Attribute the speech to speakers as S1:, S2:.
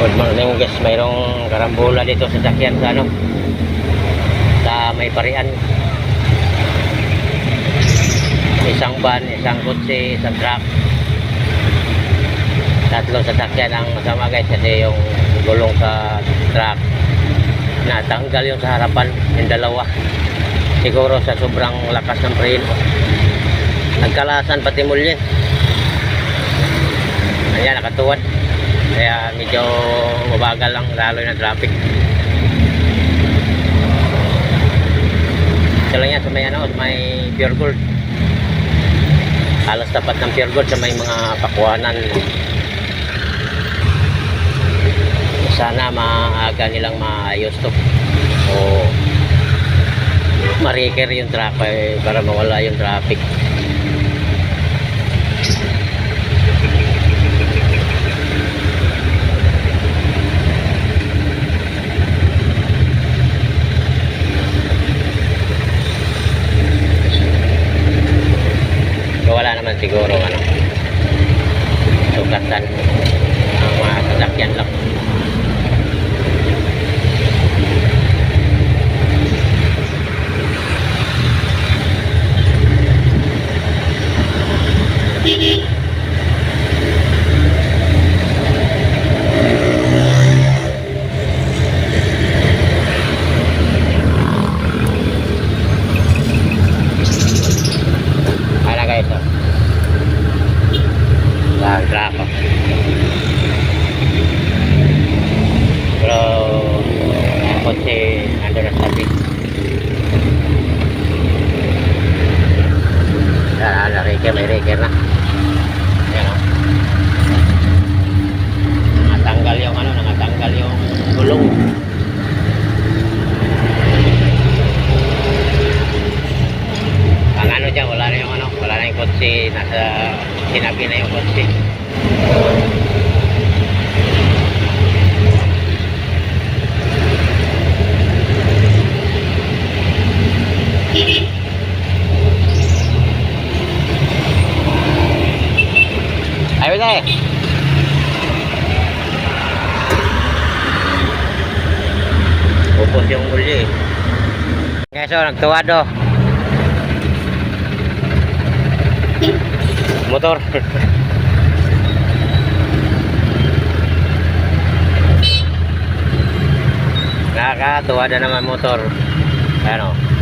S1: Good morning guys, mayroong karambola dito sa sakyan sa ano, sa may parian. Isang van, isang kotse, isang truck. Tatlo sa sakyan ang masama guys, kasi yung gulong sa truck natanggal yung sa harapan, yung dalawa. Siguro sa sobrang lakas ng preno, nagkalasan pati mulye. Ayan, nakatuwad. Kaya medyo mabagal lang, lalo na traffic. Ito lang yan sa may, ano, sa may Pure Gold. Halos tapat ng Pure Gold sa may mga pakuanan. Sana maaga nilang maayos to, o ma-reker yung truck para mawala yung traffic. Wala naman siguro ano, sugatan ang mga sasakyan lang. Trako. Pero ang kotse ando na sabi. May reker na. Ayan o. Nangatanggal yung ano, nangatanggal yung gulong. Ang ano dyan, wala na yung ano, wala na yung kotse, nasa sinabi na yung kotse. Ayo deh. Upos yung uli. Ngayon so, nagtuwado. Motor. Nakakatuwa na naman motor. Ano?